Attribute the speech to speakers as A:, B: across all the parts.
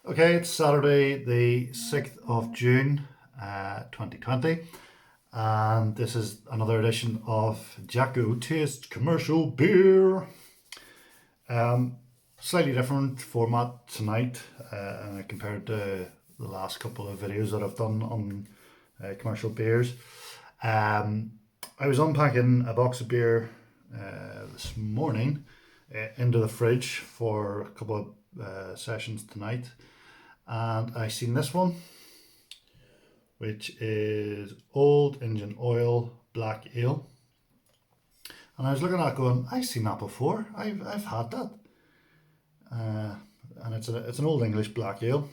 A: Okay, it's Saturday, the 6th of June, 2020, and this is another edition of Jacko Taste Commercial Beer. Slightly different format tonight compared to the last couple of videos that I've done on commercial beers. Um, I was unpacking a box of beer this morning into the fridge for a couple of sessions tonight, and I seen this one, which is Old Engine Oil Black Ale. And I was looking at it going, I've seen that before. I've had that. And it's an Old English Black Ale.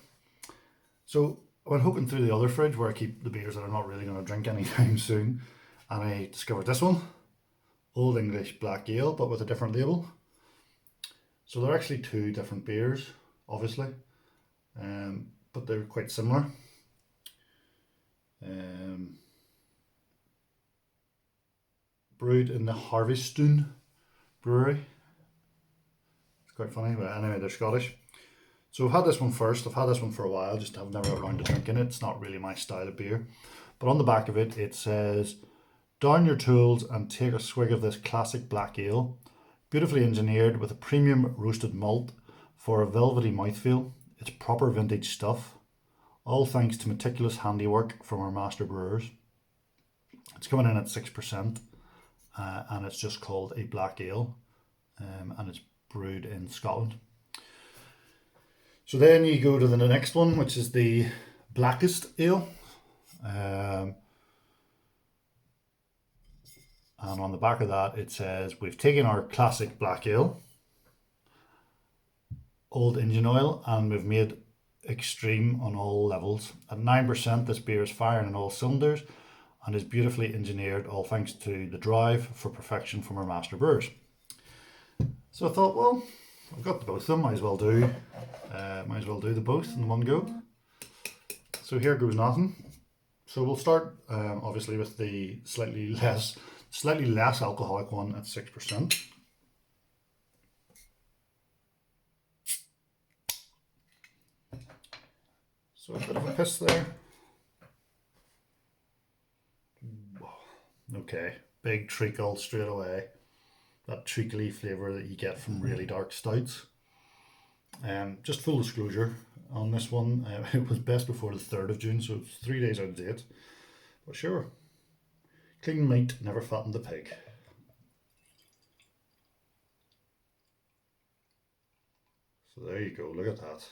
A: So I went hooking through the other fridge where I keep the beers that I'm not really going to drink anytime soon. And I discovered this one, Old English Black Ale, but with a different label. So they're actually two different beers, obviously. But they're quite similar. Brewed in the Harveststown brewery. It's quite funny, but anyway, they're Scottish. So I've had this one first. I've had this one for a while, just I've never got around to drinking it. It's not really my style of beer. But on the back of it, it says, "Down your tools and take a swig of this classic black ale, beautifully engineered with a premium roasted malt for a velvety mouthfeel. It's proper vintage stuff. All thanks to meticulous handiwork from our master brewers." It's coming in at 6%, and it's just called a black ale, and it's brewed in Scotland. So then you go to the next one, which is the blackest ale. And on the back of that, it says, "We've taken our classic black ale, Old Engine Oil, and we've made extreme on all levels. At 9%, this beer is firing on all cylinders and is beautifully engineered, all thanks to the drive for perfection from our master brewers." So I thought, well, I've got the both of them, might as well do the both in one go. So here goes nothing. So we'll start obviously with the slightly less alcoholic one at 6%. So a bit of a piss there. Okay, big treacle straight away. That treacly flavour that you get from really dark stouts. Just full disclosure on this one, it was best before the 3rd of June, so it's 3 days out of date. But sure, clean meat never fattened the pig. So there you go, look at that.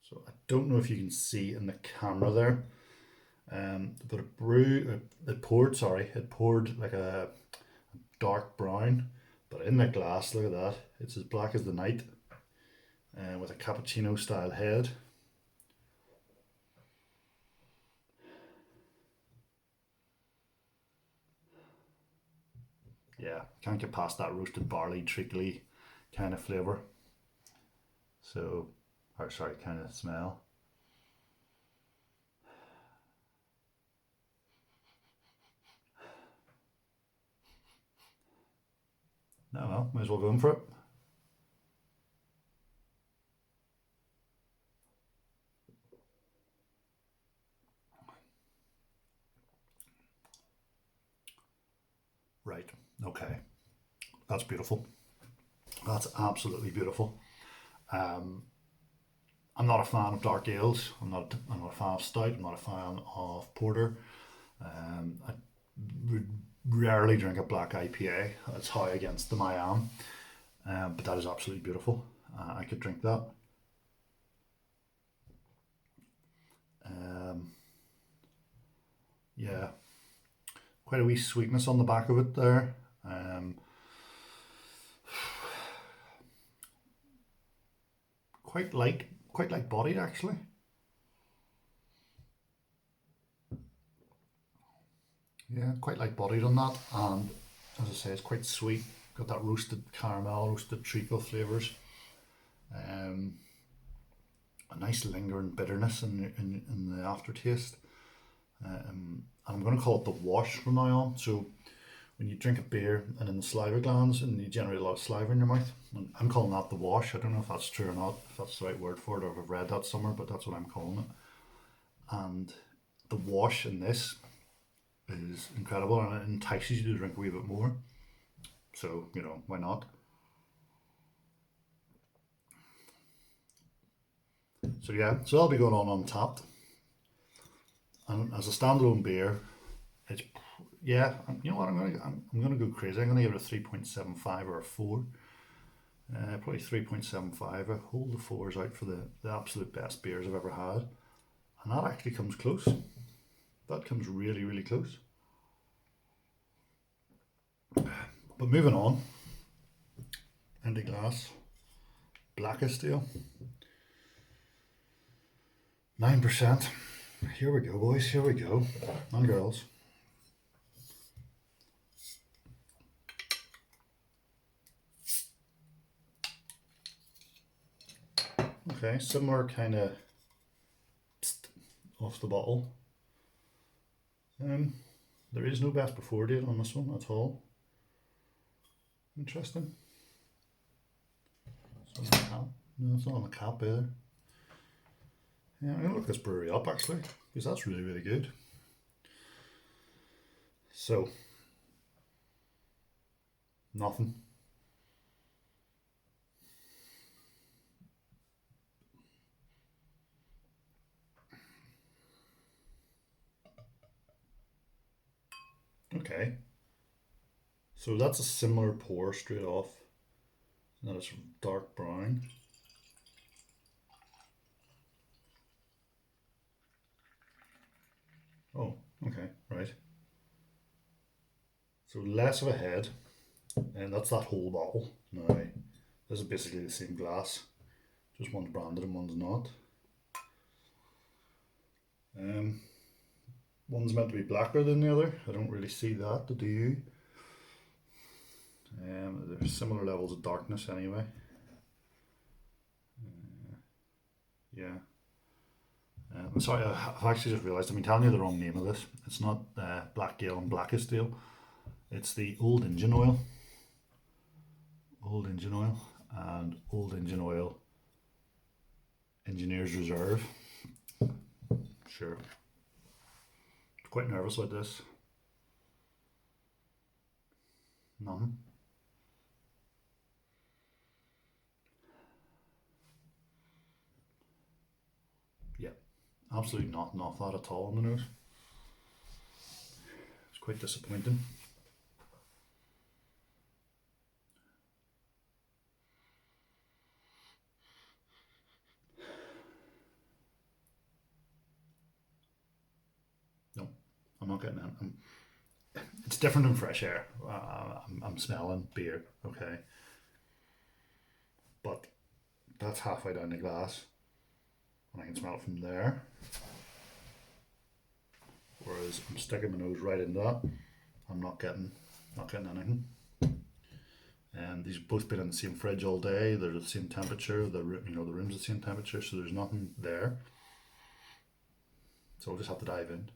A: So I don't know if you can see in the camera there, but it poured like a dark brown, but in the glass, look at that, it's as black as the night, with a cappuccino style head. Yeah, can't get past that roasted barley treacly kind of flavour. So, or sorry, kind of smell. No, well, might as well go in for it. Right, okay. That's beautiful. That's absolutely beautiful. I'm not a fan of dark ales. I'm not a fan of stout. I'm not a fan of porter. I would rarely drink a black IPA. That's how against them I am. But that is absolutely beautiful. I could drink that. Um, yeah, quite a wee sweetness on the back of it there. Um, quite light bodied actually. Yeah, quite light bodied on that, and as I say, it's quite sweet. Got that roasted caramel, roasted treacle flavors. Um, a nice lingering bitterness in the aftertaste. And I'm going to call it the wash from now on. So when you drink a beer and in the saliva glands and you generate a lot of saliva in your mouth. And I'm calling that the wash. I don't know if that's true or not, if that's the right word for it, or if I've read that somewhere, but that's what I'm calling it. And the wash in this is incredible, and it entices you to drink a wee bit more. So, why not? So yeah, so that'll be going on untapped. And as a standalone beer, it's yeah. You know what? I'm gonna go crazy. I'm gonna give it a 3.75 or a 4. Probably 3.75. I hold the fours out for the absolute best beers I've ever had, and that actually comes close. That comes really really close. But moving on, empty glass, blackest ale, 9%. Here we go, boys. Here we go, and girls. Okay, similar kind of off the bottle. There is no best before date on this one at all. Interesting. It's not on the cap. No, it's not on the cap either. Yeah, I'm gonna look this brewery up actually, because that's really really good. So, nothing. Okay. So that's a similar pour straight off. That is dark brown. Oh, okay, right. So less of a head, and that's that whole bottle. Now, this is basically the same glass, just one's branded and one's not. Um, One's meant to be blacker than the other. I don't really see that, do you? There's similar levels of darkness anyway. Yeah. I'm sorry, I've actually just realised I've been telling you the wrong name of this. It's not Black Ale and Blackest Ale. It's the Old Engine Oil. Old Engine Oil and Old Engine Oil Engineer's Reserve. Sure. Quite nervous about this. None. Yeah, absolutely not that at all on the nose. It's quite disappointing. No, I'm not getting that. It's different than fresh air. I'm smelling beer, okay, but that's halfway down the glass, and I can smell it from there. Whereas I'm sticking my nose right into that, I'm not getting anything. And these have both been in the same fridge all day. They're the same temperature. The room's the same temperature, so there's nothing there. So we'll just have to dive in.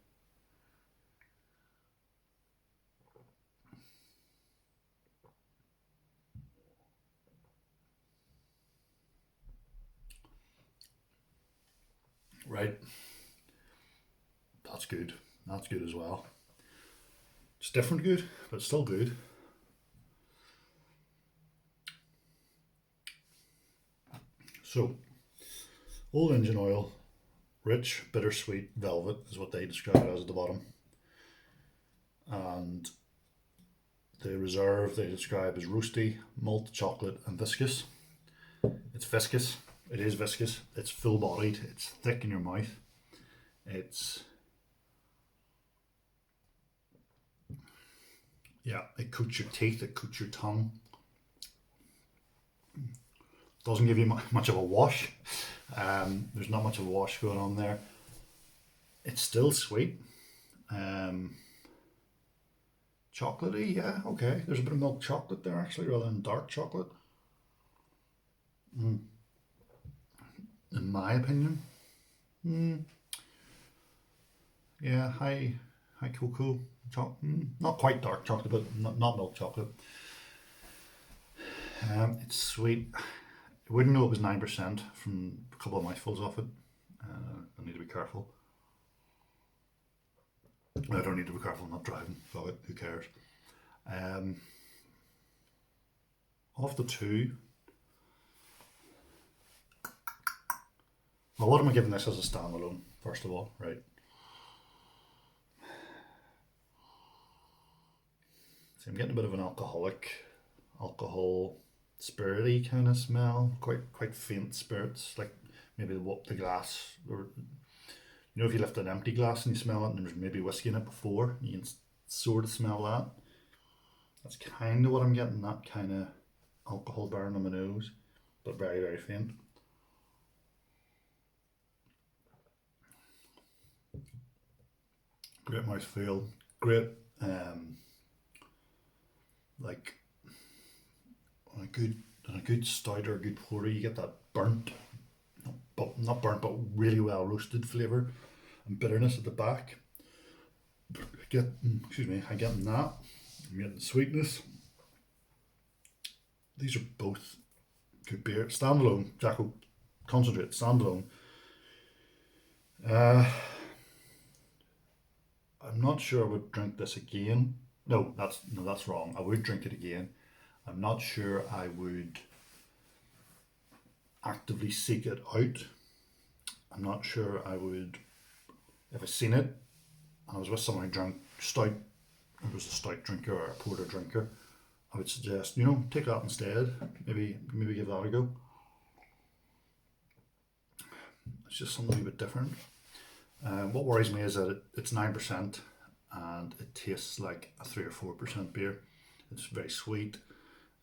A: Right. That's good. That's good as well. It's different good, but it's still good. So, Old Engine Oil, rich, bittersweet velvet is what they describe it as at the bottom. And the reserve they describe as roasty, malt, chocolate, and viscous. It's viscous. It is viscous. It's full bodied. It's thick in your mouth. It's Yeah, it coats your teeth. It coats your tongue. Doesn't give you much of a wash. There's not much of a wash going on there. It's still sweet. Um, Chocolatey, yeah, okay. There's a bit of milk chocolate there actually, rather than dark chocolate, in my opinion. Yeah, high cocoa, not quite dark chocolate, but not milk chocolate. It's sweet. I wouldn't know it was 9% from a couple of mouthfuls off it. I need to be careful. I don't need to be careful. I'm not driving. Fuck it. Who cares? Um, of the two, well, what am I giving this as a standalone? First of all, right? So I'm getting a bit of an alcohol, spirity kind of smell. Quite faint spirits, like maybe the glass, or if you lift an empty glass and you smell it, and there's maybe whiskey in it before, you can sort of smell that. That's kind of what I'm getting. That kind of alcohol burn on my nose, but very faint. Great mouthfeel. Great. Like on a good stout or a good porter, you get that burnt, but not burnt, but really well roasted flavour and bitterness at the back. I'm getting that. I'm getting the sweetness. These are both good beer. Standalone, Jacko concentrate, standalone. Uh, I'm not sure I would drink this again. No, that's wrong. I would drink it again. I'm not sure I would actively seek it out. I'm not sure I would, if I seen it and I was with someone who drank stout, who was a stout drinker or a porter drinker, I would suggest, take that instead. Maybe give that a go. It's just something a bit different. What worries me is that it's 9% and it tastes like a 3 or 4% beer. It's very sweet.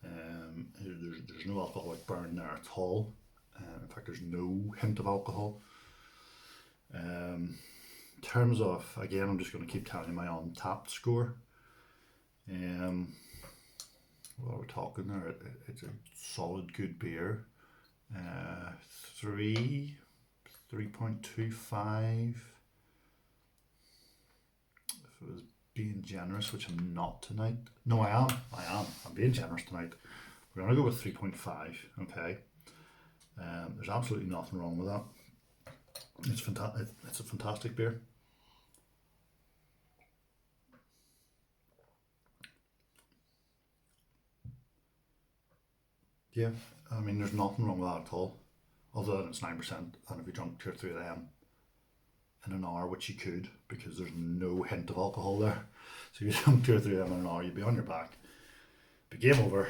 A: There's no alcoholic burn there at all. In fact, there's no hint of alcohol. In terms of, again, I'm just going to keep telling you my Untapped score. What we're talking there, it's a solid, good beer. 3.25. If it was being generous, which I'm not tonight. No, I am. I'm being generous tonight. We're going to go with 3.5, okay? There's absolutely nothing wrong with that. It's fantastic. It's a fantastic beer. Yeah, I mean, there's nothing wrong with that at all, other than it's 9%. And if you drunk 2 or 3 of them in an hour, which you could, because there's no hint of alcohol there, so if you drunk 2 or 3 of them in an hour, you'd be on your back, be game over,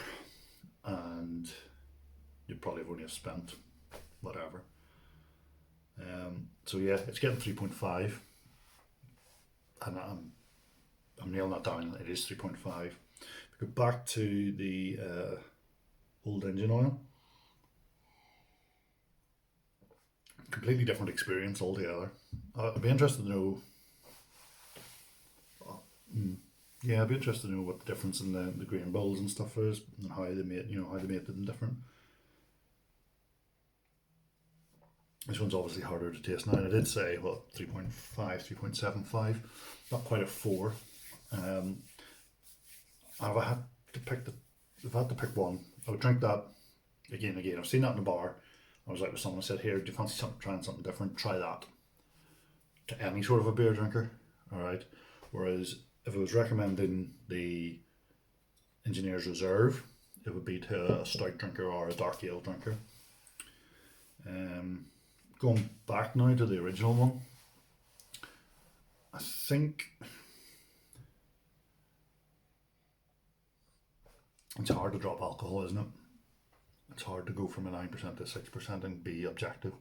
A: and you'd probably have only have spent whatever. So yeah, it's getting 3.5, and I'm nailing that down. It is 3.5. Go back to the old engine oil. Completely different experience altogether. I'd be interested to know. Yeah, I'd be interested to know what the difference in the grain bills and stuff is, and how they made them different. This one's obviously harder to taste now. And I did say 3.5, 3.75, not quite a 4. If I had to pick one, I would drink that again. I've seen that in the bar. I was like with someone, said, "Here, do you fancy trying something different? Try that." To any sort of a beer drinker, all right. Whereas if I was recommending the Engineer's Reserve, it would be to a stout drinker or a dark ale drinker. Going back now to the original one, I think it's hard to drop alcohol, isn't it? It's hard to go from a 9% to 6% and be objective.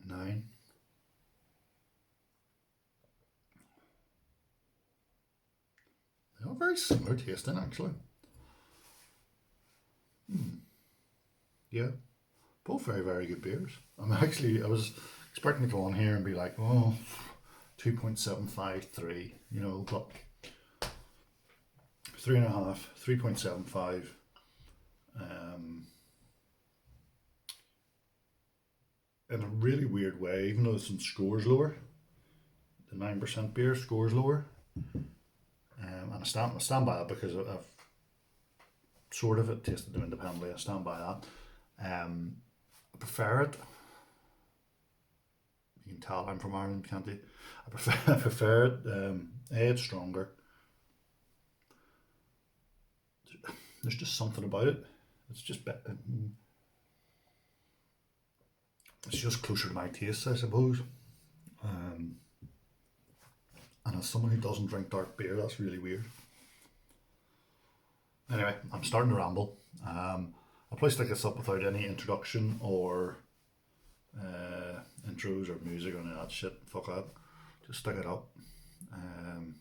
A: Nine. They are very similar tasting, actually. Yeah, both very good beers. I was expecting to come on here and be like, 2.753, but 3.5, 3.75, in a really weird way, even though some scores lower, the 9% beer scores lower. And I stand by that because I've sort of tasted them independently. I stand by that. I prefer it. You can tell I'm from Ireland, can't you? I prefer it. It's stronger. There's just something about it. It's just it's just closer to my taste, I suppose. Um, and as someone who doesn't drink dark beer, that's really weird. Anyway, I'm starting to ramble. I'll probably stick this up without any introduction or intros or music or any of that shit. Fuck that. Just stick it up. Um,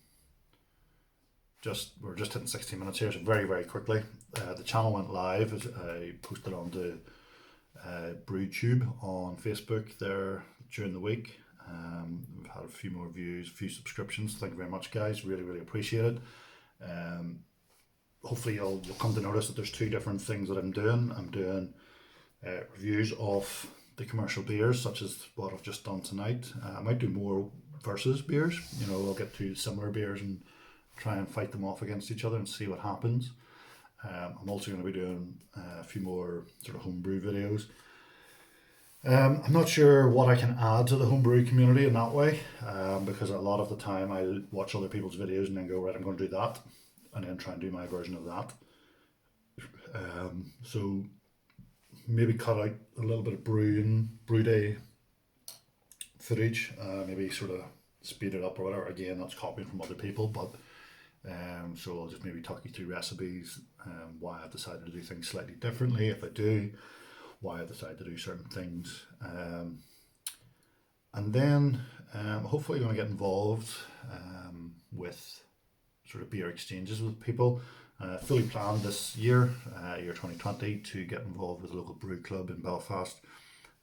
A: we're just hitting 16 minutes here, so very very quickly. The channel went live as I posted onto BrewTube on Facebook there during the week. We've had a few more views, a few subscriptions. Thank you very much, guys. Really really appreciate it. Hopefully you'll come to notice that there's two different things that I'm doing. I'm doing reviews of the commercial beers, such as what I've just done tonight. I might do more versus beers. You know, I'll get two similar beers and try and fight them off against each other and see what happens. I'm also going to be doing a few more sort of homebrew videos. I'm not sure what I can add to the homebrew community in that way, because a lot of the time I watch other people's videos and then go, right, I'm going to do that, and then try and do my version of that. So maybe cut out a little bit of brew day footage, maybe sort of speed it up or whatever. Again, that's copying from other people, but so I'll just maybe talk you through recipes, why I've decided to do things slightly differently if I do, why I decide to do certain things, and then hopefully going to get involved with sort of beer exchanges with people. Fully planned this year, year 2020, to get involved with a local brew club in Belfast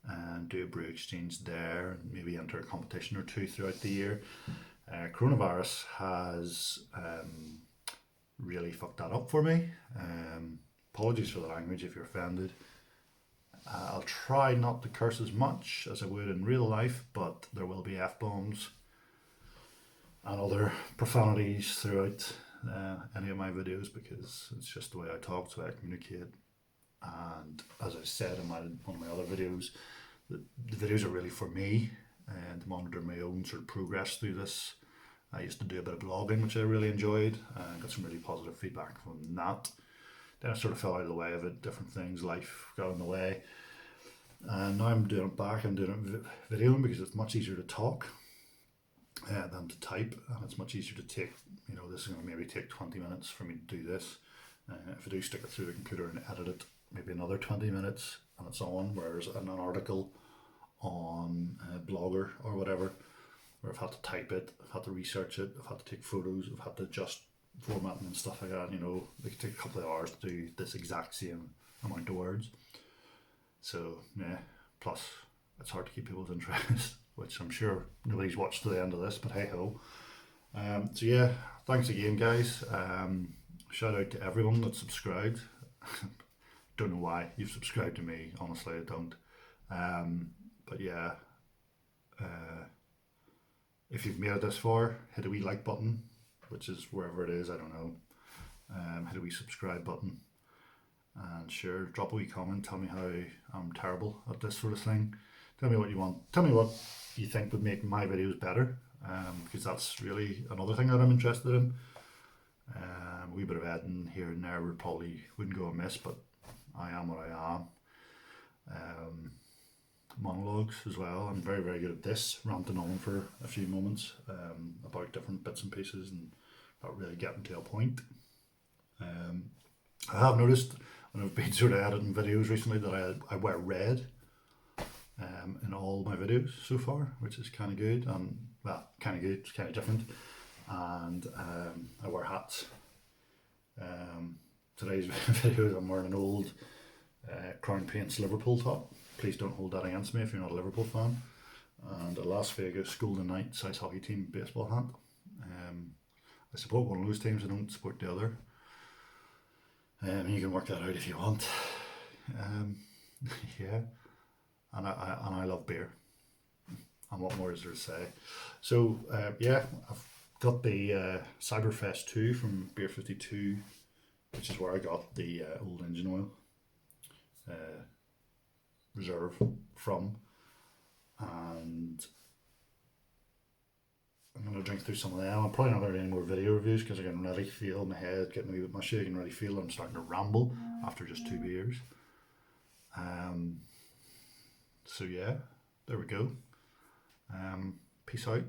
A: and do a brew exchange there, and maybe enter a competition or two throughout the year. Coronavirus has really fucked that up for me. Apologies for the language if you're offended. I'll try not to curse as much as I would in real life, but there will be F-bombs and other profanities throughout any of my videos, because it's just the way I talk, it's the way I communicate. And as I said in one of my other videos, the videos are really for me and to monitor my own sort of progress through this. I used to do a bit of blogging, which I really enjoyed, and got some really positive feedback from that. Then I sort of fell out of the way of it, different things, life got in the way. And now I'm doing it back, I'm doing it videoing because it's much easier to talk than to type, and it's much easier to take, you know, this is going to maybe take 20 minutes for me to do this. If I do stick it through the computer and edit it, maybe another 20 minutes and it's on, whereas in an article on Blogger or whatever, where I've had to type it, I've had to research it, I've had to take photos, I've had to adjust formatting and stuff like that, you know, it could take a couple of hours to do this exact same amount of words. So yeah, plus it's hard to keep people's interest, which I'm sure nobody's watched to the end of this, but hey ho. So yeah, thanks again, guys. Shout out to everyone that subscribed. Don't know why you've subscribed to me, honestly, I don't. But yeah, if you've made it this far, hit a wee like button, which is wherever it is, I don't know. Hit a wee subscribe button, and sure, drop a wee comment, tell me how I'm terrible at this sort of thing. Tell me what you want, tell me what you think would make my videos better, because that's really another thing that I'm interested in. A wee bit of editing here and there wouldn't go amiss, but I am what I am. Monologues as well, I'm very very good at this, ranting on for a few moments about different bits and pieces and not really getting to a point. I have noticed when I've been sort of editing videos recently that I wear red in all my videos so far, which is kind of good, and well, kind of good, it's kind of different. And I wear hats. Today's video I'm wearing an old Crown Paints Liverpool top. Please don't hold that against me if you're not a Liverpool fan. And a Las Vegas Golden Knights ice hockey team baseball hat. I support one of those teams, I don't support the other. You can work that out if you want. Yeah. and I love beer. And what more is there to say? So yeah, I've got the Cyberfest 2 from Beer 52, which is where I got the old engine oil uh, reserve from, and I'm gonna drink through some of them. I'm probably not gonna do any more video reviews because I can really feel my head getting a wee bit mushy. I can really feel I'm starting to ramble after just 2 beers. So yeah, there we go. Peace out.